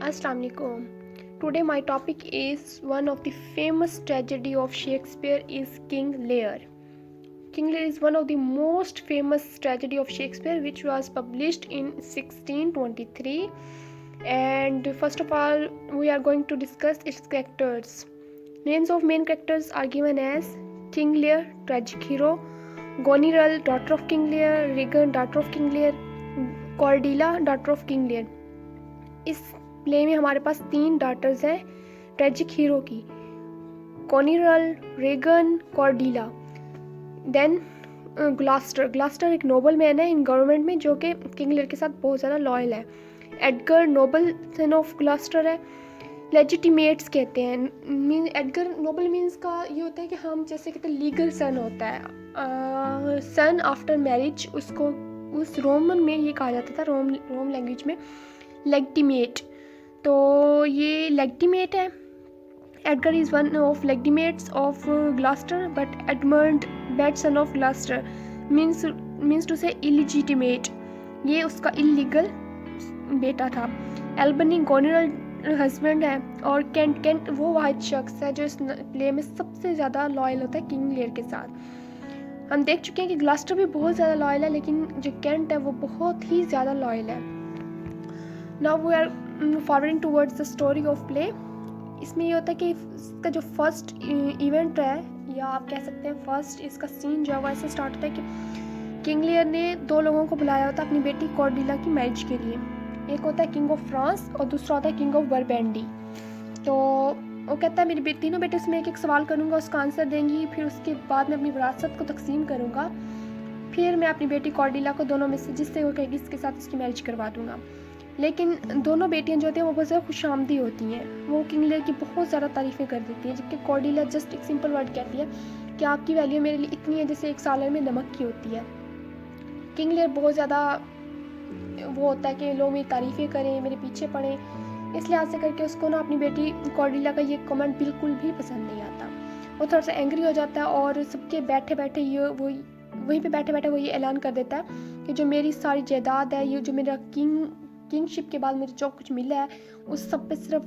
Assalamu alaikum. Today my topic is one of the famous tragedy of Shakespeare is King Lear. King Lear is one of the most famous tragedy of Shakespeare which was published in 1623, and first of all we are going to discuss its characters. Names of main characters are given as King Lear, tragic hero, Goneril, daughter of King Lear, Regan, daughter of King Lear, Cordelia, daughter of King Lear. इस play में हमारे पास 3 daughters हैं tragic hero की, कॉनिरल, Reagan, कॉर्डिला। Then ग्लास्टर एक noble man है in government में जो कि किंग लियर के साथ बहुत ज़्यादा लॉयल है। Edgar noble son of Gloucester है। लेजिटिमेट्स कहते हैं, एडगर नोबल मीन्स का ये होता है कि हम जैसे कहते हैं लीगल सन होता है, सन आफ्टर मैरिज, उसको उस रोमन में ये कहा जाता था, रोम लैंग्वेज में लेगिटिमेट। तो ये लेगिटिमेट है। Edgar is one of legitimates of Gloucester, but Edmund bad son of Gloucester means to say illegitimate, ये उसका इलीगल बेटा था। एल्बनी गोनेरल हस्बैंड है, और केंट वो वाहिद शख्स है जो इस प्ले में सबसे ज़्यादा लॉयल होता है किंग लियर के साथ। हम देख चुके हैं कि ग्लास्टर भी बहुत ज़्यादा लॉयल है, लेकिन जो केंट है वो बहुत ही ज़्यादा लॉयल है। Now we are forwarding towards the story of play. इसमें ये होता है कि इसका जो फर्स्ट इवेंट है, या आप कह सकते हैं फर्स्ट इसका सीन जो है वो ऐसे स्टार्ट होता है कि किंग लियर ने 2 लोगों को बुलाया होता है अपनी बेटी कॉर्डिला की मैरिज के लिए। एक होता है किंग ऑफ फ्रांस और दूसरा होता है किंग ऑफ बर्बेंडी। तो वो कहता है मेरी तीनों बेटे से मैं एक सवाल करूँगा, उसका आंसर देंगी, फिर उसके बाद मैं अपनी विरासत को तकसीम करूँगा, फिर मैं अपनी बेटी कॉर्डिला को दोनों में से जिससे वो कहेगी इसके साथ इसकी मैरिज करवा दूँगा। लेकिन दोनों बेटियां जो होती हैं वो बहुत ज़्यादा खुशामदी होती हैं, वो किंग लियर की बहुत ज़्यादा तारीफ़ें कर देती हैं, जबकि कॉर्डिला जस्ट एक सिंपल वर्ड कहती है कि आपकी वैल्यू मेरे लिए इतनी है जैसे एक सालर में नमक की होती है। किंग लियर बहुत ज़्यादा वो होता है कि लोग मेरी तारीफ़ें करें, मेरे पीछे पड़ें, इस लिहाज से करके उसको ना अपनी बेटी कॉर्डिला का ये कमेंट बिल्कुल भी पसंद नहीं आता। वो थोड़ा सा एंग्री हो जाता है और सबके बैठे बैठे ये वहीं पे बैठे बैठे वो ये ऐलान कर देता है कि जो मेरी सारी जायदाद है, ये जो मेरा किंगशिप के बाद मुझे जो कुछ मिला है उस सब पे सिर्फ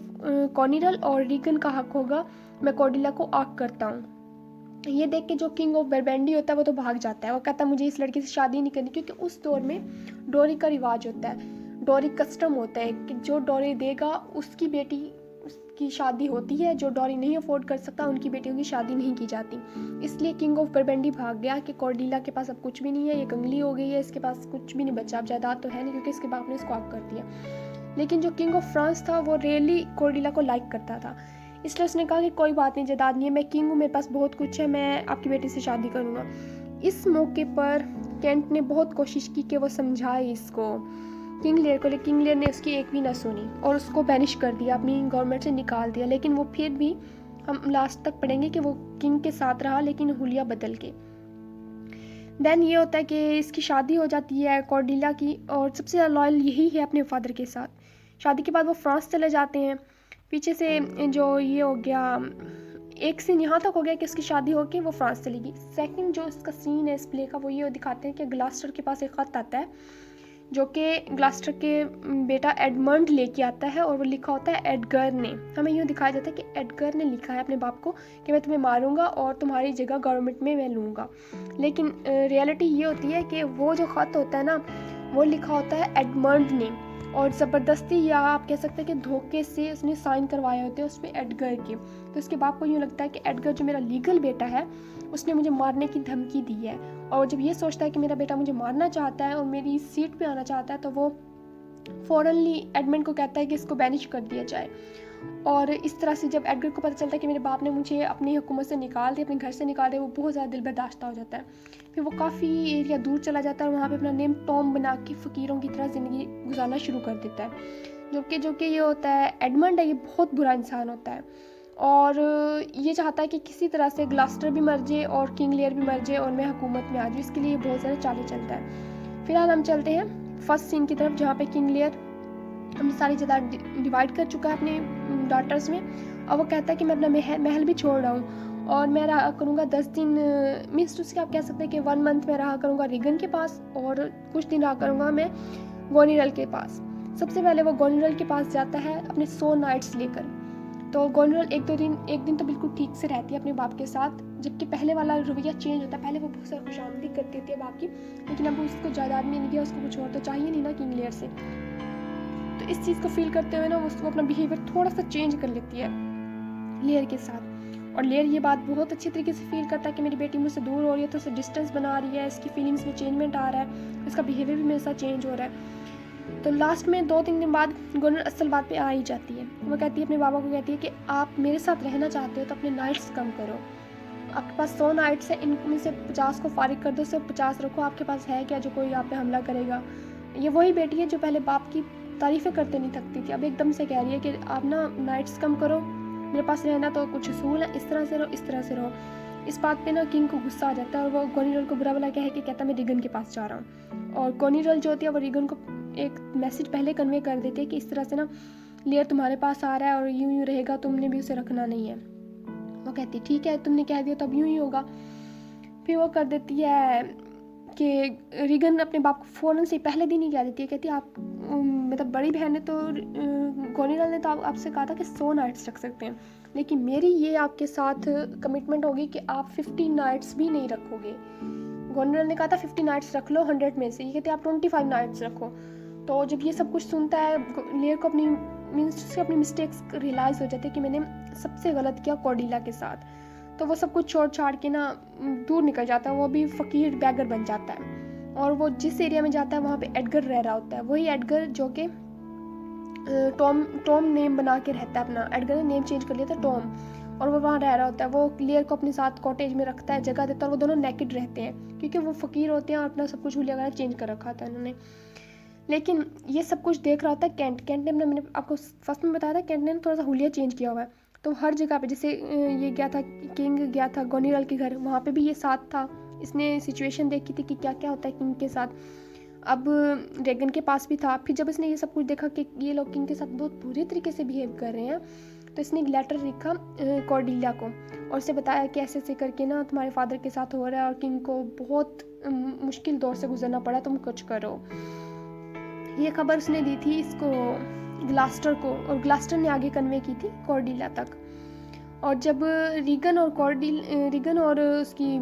कॉनिरल और रीगन का हक होगा, मैं कॉर्डिला को आग करता हूँ। ये देख के जो किंग ऑफ बर्बेंडी होता है वो तो भाग जाता है, वो कहता है मुझे इस लड़की से शादी नहीं करनी, क्योंकि उस दौर में डोरी का रिवाज होता है, डोरी कस्टम होता है कि जो डोरी देगा उसकी बेटी की शादी होती है, जो डोरी नहीं अफोर्ड कर सकता उनकी बेटियों की शादी नहीं की जाती। इसलिए किंग ऑफ बर्बेंडी भाग गया कि कॉर्डिला के पास अब कुछ भी नहीं है, ये कंगली हो गई है, इसके पास कुछ भी नहीं बचा, अब जायदाद तो है नहीं क्योंकि इसके बाप ने इसको आग कर दिया। लेकिन जो किंग ऑफ फ्रांस था वो रियली कॉर्डिला को लाइक करता था, इसलिए उसने कहा कि कोई बात नहीं, जायदाद नहीं है, मैं किंग हूँ, मेरे पास बहुत कुछ है, मैं आपकी बेटी से शादी करूँगा। इस मौके पर केंट ने बहुत कोशिश की कि वो समझाए इसको किंग लियर को, लेकिन किंग लियर ने उसकी एक भी ना सुनी और उसको बैनिश कर दिया, अपनी गवर्नमेंट से निकाल दिया। लेकिन वो फिर भी, हम लास्ट तक पढ़ेंगे कि वो किंग के साथ रहा, लेकिन हुलिया बदल के। देन ये होता है कि इसकी शादी हो जाती है कॉर्डिला की, और सबसे ज़्यादा लॉयल यही है अपने फादर के साथ। शादी के बाद वो फ्रांस चले जाते हैं। पीछे से जो ये हो गया, एक सीन यहाँ तक हो गया कि उसकी शादी होके वो फ्रांस चली गई। सेकंड जो इसका सीन है इस प्ले का, वो ये दिखाते हैं कि ग्लास्टर के पास एक ख़त आता है जो कि ग्लास्टर के बेटा एडमंड लेके आता है, और वो लिखा होता है एडगर ने। हमें यूँ दिखाया जाता है कि एडगर ने लिखा है अपने बाप को कि मैं तुम्हें मारूंगा और तुम्हारी जगह गवर्नमेंट में मैं लूँगा। लेकिन रियलिटी ये होती है कि वो जो ख़त होता है ना, वो लिखा होता है एडमंड ने, और ज़बरदस्ती या आप कह सकते हैं कि धोखे से उसने साइन करवाए होते हैं उस पर एडगर के। तो उसके बाप को यूँ लगता है कि एडगर जो मेरा लीगल बेटा है उसने मुझे मारने की धमकी दी है, और जब ये सोचता है कि मेरा बेटा मुझे मारना चाहता है और मेरी सीट पे आना चाहता है, तो वो फ़ौरनली एडमंड को कहता है कि इसको बैनिश कर दिया जाए। और इस तरह से जब एडगर को पता चलता है कि मेरे बाप ने मुझे अपनी हुकूमत से निकाल दिया, अपने घर से निकाल दिया, वो बहुत ज़्यादा दिल बर्दाश्त हो जाता है। फिर वो काफ़ी एरिया दूर चला जाता है और वहाँ पे अपना नेम टॉम बना के फ़कीरों की तरह ज़िंदगी गुजारना शुरू कर देता है। जो कि ये होता है एडमंड है, ये बहुत बुरा इंसान होता है, और ये चाहता है कि किसी तरह से ग्लास्टर भी मर जाए और किंग लियर भी मर जाए और मैं हुकूमत में आ जाऊँ, इसके लिए बहुत ज़्यादा चालें चलता है। फिलहाल हम चलते हैं फर्स्ट सीन की तरफ, जहाँ पे किंग लियर अपनी सारी जायदाद डिवाइड कर चुका है अपने डॉटर्स में, और वो कहता है कि मैं अपना महल भी छोड़ रहा हूँ और मैं रहा करूँगा 10 दिन, मीन्स उसके आप कह सकते हैं कि 1 मंथ मैं रहा करूँगा रीगन के पास और कुछ दिन रहा करूँगा मैं गोनेरल के पास। सबसे पहले वो गोनिरल के पास जाता है अपने 100 नाइट्स लेकर। तो गोनिरल एक दिन तो बिल्कुल ठीक से रहती है अपने बाप के साथ, जबकि पहले वाला रवैया चेंज होता है। पहले वो बहुत सारा खुशामदी करती होती है बाप की, लेकिन अब उसको जायदाद मिल गया, उसको कुछ और तो चाहिए नहीं ना किंग लेयर से। तो इस चीज़ को फील करते हुए ना उसको अपना बिहेवियर थोड़ा सा चेंज कर लेती है लेयर के साथ। और लेयर ये बात बहुत अच्छी तरीके से फील करता है कि मेरी बेटी मुझसे दूर हो रही है, तो उसे डिस्टेंस बना रही है, इसकी फीलिंग्स में चेंजमेंट आ रहा है, इसका बिहेवियर भी मेरे साथ चेंज हो रहा है। तो लास्ट में 2-3 दिन बाद गोनिरल असल बात पे आ ही जाती है। वो कहती है अपने बाबा को, कहती है कि आप मेरे साथ रहना चाहते हो तो अपने नाइट्स कम करो, आपके पास 100 नाइट्स है, इनमें से 50 को फारिग कर दो, सिर्फ 50 रखो, आपके पास है क्या जो कोई आप पे हमला करेगा। ये वही बेटी है जो पहले बाप की तारीफ़ें करते नहीं थकती थी, अब एकदम से कह रही है कि आप ना नाइट्स कम करो, मेरे पास रहना तो कुछ असूल है, इस तरह से रहो, इस तरह से रहो। इस बात पे ना किंग को गुस्सा आ जाता है और वो गोनिरल को बुरा भला कह के कहता है मैं रीगन के पास जा रहा हूँ। और गोनिरल जो होती है वो रीगन को एक मैसेज पहले कन्वे कर देती है कि इस तरह से ना लेयर तुम्हारे पास आ रहा है और यूं यूं रहेगा, तुमने भी उसे रखना नहीं है। वो कहती है ठीक है, तुमने कह दिया तो अब यूं ही होगा। फिर वो कर देती है कि रीगन अपने बाप को फ़ौरन से पहले दिन ही कह देती है, कहती है आप मतलब बड़ी बहन ने तो गोनिरल ने तो आपसे कहा था कि 100 नाइट्स रख सकते हैं, लेकिन मेरी ये आपके साथ कमिटमेंट होगी कि आप 50 नाइट्स भी नहीं रखोगे। गोनिरल ने कहा था 50 नाइट्स रख लो 100 में से, ये कहते आप 25 नाइट्स रखो। तो जब ये सब कुछ सुनता है लेयर को अपनी मिस्टेक्स रियलाइज़ हो जाती है कि मैंने सबसे गलत किया कॉर्डिला के साथ। तो वो सब कुछ छोड़ छाड़ के ना दूर निकल जाता है, वो भी फ़कीर बैगर बन जाता है। और वो जिस एरिया में जाता है वहाँ पे एडगर रह रहा होता है, वही एडगर जो कि टॉम नेम बना के रहता है अपना, एडगर ने नेम चेंज कर लिया था टॉम, और वो वहाँ रह रहा होता है। वो लेयर को अपने साथ कॉटेज में रखता है, जगह देता है, और वो दोनों नेकेड रहते हैं क्योंकि वो फ़कीर होते हैं और अपना सब कुछ हुलिया वगैरह चेंज कर रखा था इन्होंने। लेकिन ये सब कुछ देख रहा होता है कैंट ने मैंने आपको फर्स्ट में बताया था, कैंट ने थोड़ा सा हुलिया चेंज किया हुआ है। तो हर जगह पे जैसे ये गया था, किंग गया था गोनिरल के घर, वहाँ पे भी ये साथ था, इसने सिचुएशन देखी थी कि क्या क्या होता है किंग के साथ। अब ड्रैगन के पास भी था। फिर जब इसने ये सब कुछ देखा कि ये लोग किंग के साथ बहुत बुरे तरीके से बिहेव कर रहे हैं, तो इसने एक लेटर लिखा कॉर्डिलिया को और उसे बताया कि ऐसे ऐसे करके ना तुम्हारे फादर के साथ हो रहा है और किंग को बहुत मुश्किल दौर से गुजरना पड़ा, तुम कुछ करो। ये खबर उसने दी थी इसको ग्लास्टर को, और ग्लास्टर ने आगे कन्वे की थी कॉर्डिलिया तक। और जब रीगन और उसकी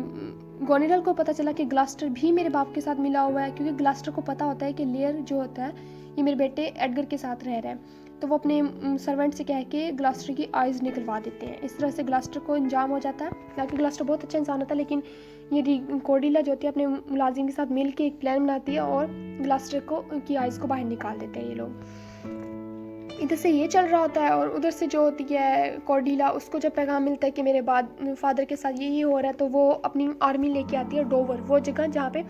गोनिरल को पता चला कि ग्लास्टर भी मेरे बाप के साथ मिला हुआ है, क्योंकि ग्लास्टर को पता होता है कि लेयर जो होता है ये मेरे बेटे एडगर के साथ रह रहा है, तो वो अपने सर्वेंट से कह के ग्लास्टर की आइज़ निकलवा देते हैं। इस तरह से ग्लास्टर को इंजाम हो जाता है। हालांकि ग्लास्टर बहुत अच्छा इंसान होता है, लेकिन ये कॉर्डिलिया जो होती है अपने मुलाजिम के साथ मिल के एक प्लान बनाती है और ग्लास्टर को की आइज़ को बाहर निकाल देते हैं ये लोग। इधर से ये चल रहा होता है और उधर से जो होती है कॉर्डिला, उसको जब पैगाम मिलता है कि मेरे फादर के साथ यही हो रहा है, तो वो अपनी आर्मी लेके आती है डोवर, वो जगह जहाँ पे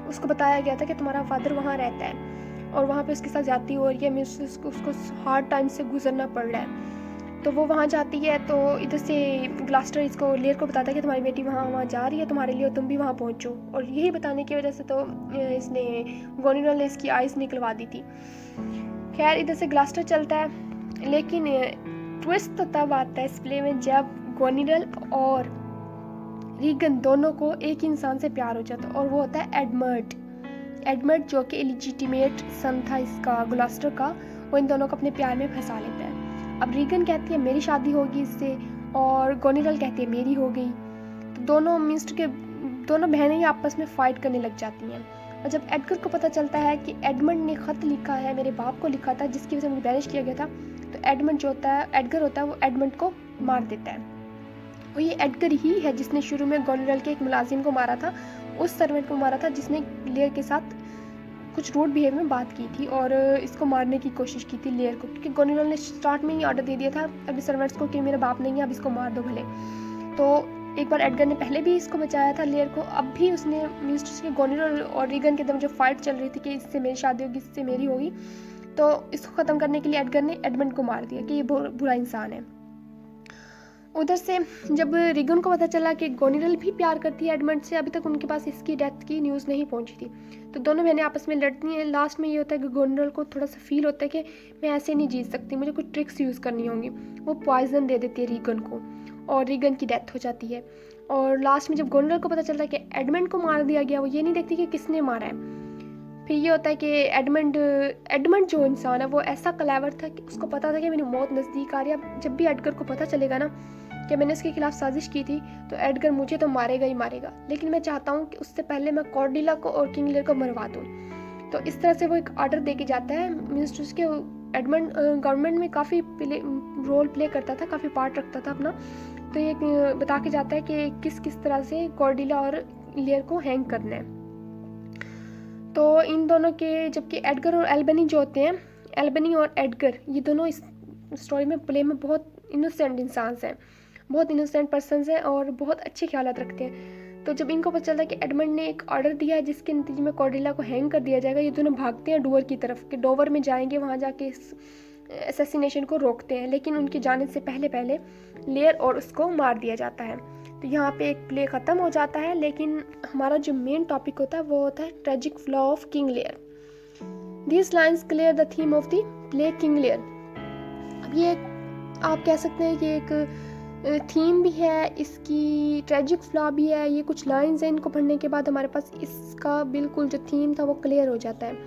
उसको बताया गया था कि तुम्हारा फादर वहाँ रहता है, और वहाँ पे उसके साथ जाती हो रही है, उसको हार्ड टाइम से गुजरना पड़ रहा है। तो वो वहाँ जाती है, तो इधर से ग्लास्टर इसको लेयर को बताता है कि तुम्हारी बेटी वहाँ जा रही है तुम्हारे लिए, और तुम भी वहाँ पहुँचो। और यही बताने की वजह से तो इसने गोनिरल ने इसकी आइज़ निकलवा दी थी। खैर इधर से ग्लास्टर चलता है, लेकिन ट्विस्ट तो तब आता है इस प्ले में जब गोनिरल और रीगन दोनों को एक इंसान से प्यार हो जाता है, और वो होता है एडमर्ड जो कि इलिजिटिमेट सन था इसका ग्लास्टर का। वो इन दोनों को अपने प्यार में फंसा लेता है। अब रीगन कहती है मेरी शादी होगी इससे, और गोनिरल कहती है मेरी हो गई। तो दोनों बहनें ही आपस में फाइट करने लग जाती हैं। और जब एडगर को पता चलता है कि एडमंड ने ख़त लिखा है, मेरे बाप को लिखा था, जिसकी वजह से मुझे बैनिश किया गया था, तो एडगर होता है वो एडमंड को मार देता है। और ये एडगर ही है जिसने शुरू में गोनिरल के एक मुलाजिम को मारा था, उस सर्वेंट को मारा था जिसने लेयर के साथ कुछ रूड बिहेव में बात की थी और इसको मारने की कोशिश की थी लेयर को, क्योंकि गोनिरल ने स्टार्ट में ही ऑर्डर दे दिया था अपने सर्वेंट्स को कि मेरा बाप नहीं है, अब इसको मार दो भले। तो एक बार एडगर ने पहले भी इसको बचाया था लेयर को, अब भी उसने मिस्ट्रेस के गोनिरल और रीगन के दम जो फाइट चल रही थी कि इससे मेरी शादी होगी, इससे मेरी होगी, तो इसको ख़त्म करने के लिए एडगर ने एडमंड को मार दिया कि ये बुरा इंसान है। उधर से जब रीगन को पता चला कि गोनिरल भी प्यार करती है एडमंड से, अभी तक उनके पास इसकी डेथ की न्यूज़ नहीं पहुंची थी, तो दोनों बहनें आपस में लड़ती हैं। लास्ट में ये होता है कि गोनिरल को थोड़ा सा फील होता है कि मैं ऐसे नहीं जीत सकती, मुझे कुछ ट्रिक्स यूज़ करनी होंगी। वो पॉइजन दे देती है रीगन को और रीगन की डेथ हो जाती है। और लास्ट में जब गोनिरल को पता चलता है कि एडमंड को मार दिया गया, वो ये नहीं देखती कि किसने मारा है। फिर ये होता है कि एडमंड जो इंसान है वो ऐसा क्लेवर था कि उसको पता था कि मेरी मौत नज़दीक आ रही है। जब भी एडगर को पता चलेगा ना कि मैंने इसके खिलाफ साजिश की थी तो एडगर मुझे तो मारेगा ही मारेगा, लेकिन मैं चाहता हूँ कि उससे पहले मैं कॉर्डिला को और किंग लियर को मरवा दूँ। तो इस तरह से वो एक ऑर्डर दे के जाता है। मीन्स उसके एडमंड गवर्नमेंट में काफ़ी रोल प्ले करता था, काफ़ी पार्ट रखता था अपना। तो ये बता के जाता है कि किस किस तरह से कॉर्डिला और लियर को हैंग करना है। तो इन दोनों के, जबकि एडगर और एल्बनी जो होते हैं, एल्बनी और एडगर, ये दोनों इस स्टोरी में प्ले में बहुत इनोसेंट इंसान हैं, बहुत इनोसेंट पर्सनस हैं और बहुत अच्छे ख्यालात रखते हैं। तो जब इनको पता चलता है कि एडमंड ने एक ऑर्डर दिया है जिसके नतीजे में कॉर्डिला को हैंग कर दिया जाएगा, ये दोनों भागते हैं डोवर की तरफ कि डोवर में जाएंगे, वहाँ जाके इस असैसिनेशन को रोकते हैं। लेकिन उनके जाने से पहले लेयर और उसको मार दिया जाता है। तो यहाँ पे एक प्ले ख़त्म हो जाता है, लेकिन हमारा जो मेन टॉपिक होता है वो होता है tragic flaw of King Lear. These lines clear the theme of the play King Lear. अब ये आप कह सकते हैं कि एक थीम भी है, इसकी ट्रेजिक फ्लॉ भी है। ये कुछ लाइन्स हैं, इनको पढ़ने के बाद हमारे पास इसका बिल्कुल जो थीम था वो क्लियर हो जाता है।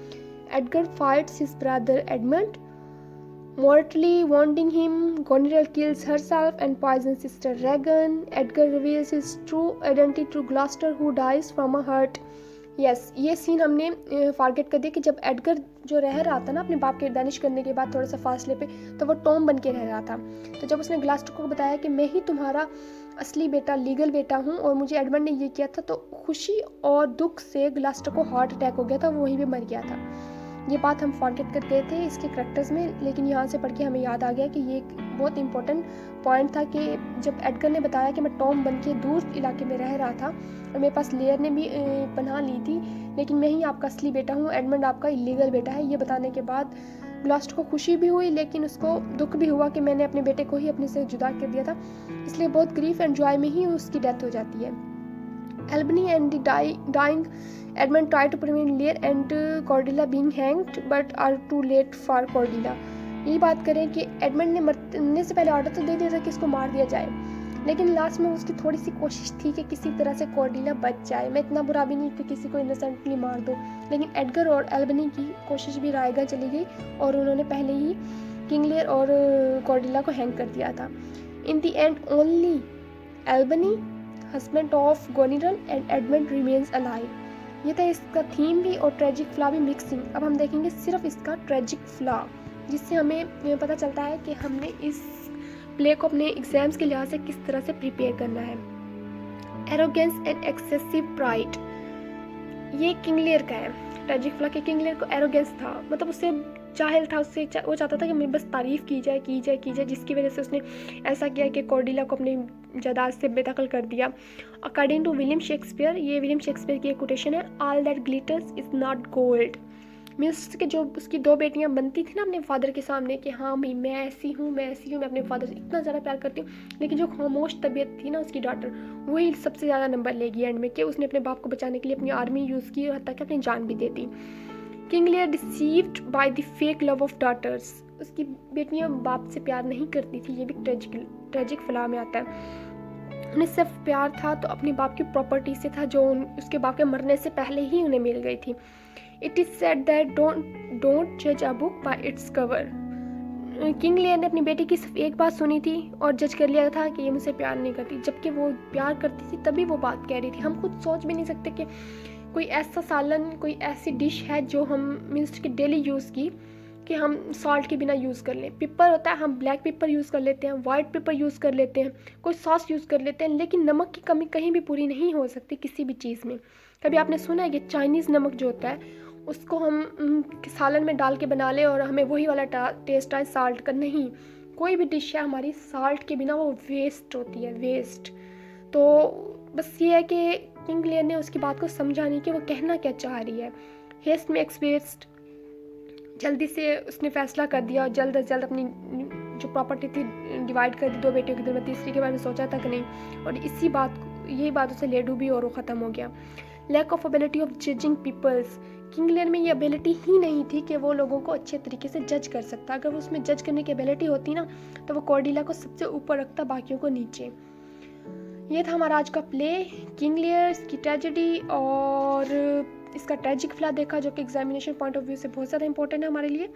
Edgar fights his brother Edmund, mortally wounding him. Goneril kills herself and poisons sister Regan. Edgar reveals his true identity to Gloucester, who dies from a hurt. Yes, ये सीन हमने forget कर दिया कि जब Edgar जो रह रहा था ना अपने बाप के दानिश करने के बाद थोड़ा सा फासले पे, तो वो टॉम बन के रह रहा था। तो जब उसने ग्लास्टर को बताया कि मैं ही तुम्हारा असली बेटा, लीगल बेटा हूँ और मुझे एडमंड ने ये किया था, तो खुशी और दुख से ग्लास्टर को हार्ट अटैक हो गया था, वो वहीं पे मर गया था। ये बात हम फॉरगेट कर गए थे इसके करैक्टर्स में, लेकिन यहाँ से पढ़ के हमें याद आ गया कि ये एक बहुत इंपॉर्टेंट पॉइंट था कि जब एडगर ने बताया कि मैं टॉम बन के दूर इलाके में रह रहा था और मेरे पास लेयर ने भी पनाह ली थी, लेकिन मैं ही आपका असली बेटा हूँ, एडमंड आपका इलीगल बेटा है। ये बताने के बाद ग्लास्टर को खुशी भी हुई, लेकिन उसको दुख भी हुआ कि मैंने अपने बेटे को ही अपने से जुदा कर दिया था, इसलिए बहुत ग्रीफ एंड जॉय में ही उसकी डेथ हो जाती है। Albany and the dying Edmund try to prevent Lear and Cordelia being hanged, but are too late for Cordelia. यही बात करें कि एडमंड ने मरने से पहले ऑर्डर तो दे दिया था कि इसको मार दिया जाए, लेकिन लास्ट में उसकी थोड़ी सी कोशिश थी कि किसी तरह से कॉर्डिला बच जाए। मैं इतना बुरा भी नहीं कि किसी को इनोसेंटली मार दो, लेकिन एडगर और एल्बनी की कोशिश भी रायगा चली गई और उन्होंने पहले ही किंग लियर और कॉर्डिला को हैंग कर दिया था। In the end only Albany, husband of Goneril, and Edmund remains alive. ये था इसका थीम भी और ट्रेजिक फ्लॉ भी मिक्सिंग। अब हम देखेंगे सिर्फ इसका ट्रेजिक फ्लॉ, जिससे हमें पता चलता है कि हमने इस प्ले को अपने एग्जाम्स के लिहाज से किस तरह से प्रिपेयर करना है। एरोगेंस एंड एक्सेसिव प्राइड, ये किंग लियर का है। ट्रेजिक फ्लॉ के किंग लियर को एरोगेंस था, मतलब उससे जाहिल था, उससे वो चाहता था कि मेरी बस तारीफ़ की जाए, जिसकी वजह से उसने ऐसा किया कि कॉर्डिला को अपनी जायदाद से बेदखल कर दिया। अकॉर्डिंग टू विलियम शेक्सपियर, ये विलियम शेक्सपियर की एक कोटेशन है, all that glitters is not gold. Means कि जो उसकी दो बेटियां बनती थी ना अपने फादर के सामने कि हाँ भाई मैं ऐसी हूँ, मैं अपने फादर से इतना ज़्यादा प्यार करती हूँ, लेकिन जो खामोश तबीयत थी ना उसकी डॉटर, वही सबसे ज़्यादा नंबर लेगी एंड में, कि उसने अपने बाप को बचाने के लिए अपनी आर्मी यूज़ की और हत्ता कि अपनी जान भी दे दी। King Lear deceived by the fake love of daughters, उसकी बेटियां बाप से प्यार नहीं करती थी, ये भी ट्रेजिक फ्लॉ में आता है। उन्हें सिर्फ प्यार था तो अपने बाप की प्रॉपर्टी से था, जो उसके बाप के मरने से पहले ही उन्हें मिल गई थी। It is said that don't जज a book by its cover. King Lear ने अपनी बेटी की सिर्फ एक बात सुनी थी और जज कर लिया था कि ये मुझसे प्यार नहीं करती, जबकि वो प्यार करती थी तभी वो बात कह रही थी। हम खुद सोच भी नहीं सकते कि कोई ऐसा सालन, कोई ऐसी डिश है जो हम मीन्स कि डेली यूज़ की कि हम सॉल्ट के बिना यूज़ कर लें। पेपर होता है, हम ब्लैक पेपर यूज़ कर लेते हैं, वाइट पेपर यूज़ कर लेते हैं, कोई सॉस यूज़ कर लेते हैं, लेकिन नमक की कमी कहीं भी पूरी नहीं हो सकती किसी भी चीज़ में। कभी आपने सुना है कि चाइनीज़ नमक जो होता है उसको हम सालन में डाल के बना लें और हमें वही वाला टेस्ट आए साल्ट का? नहीं, कोई भी डिश है हमारी साल्ट के बिना वो वेस्ट होती है, वेस्ट। तो बस ये है कि किंग लियर ने उसकी बात को समझा नहीं कि वो कहना क्या चाह रही है। हेस्ट मेक्स वेस्ट, जल्दी से उसने फैसला कर दिया और जल्द से जल्द अपनी जो प्रॉपर्टी थी डिवाइड कर दी दो बेटियों के दिल में, तीसरी के बारे में सोचा तक नहीं, और यही बात उसे ले डूबी और वो ख़त्म हो गया। Lack of ability of judging peoples, King Lear में ये एबिलिटी ही नहीं थी कि वो लोगों को अच्छे तरीके से जज कर सकता। अगर वो उसमें जज करने की एबिलिटी होती ना तो वो कॉर्डिला को सबसे ऊपर रखता, बाकियों को नीचे। ये था हमारा आज का प्ले किंग लियर की ट्रेजेडी, और इसका ट्रेजिक फ्लैट देखा जो कि एग्जामिनेशन पॉइंट ऑफ व्यू से बहुत ज़्यादा इंपॉर्टेंट है हमारे लिए।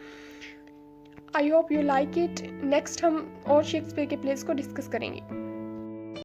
I hope you like it. Next हम और शेक्सपियर के प्लेस को डिस्कस करेंगे।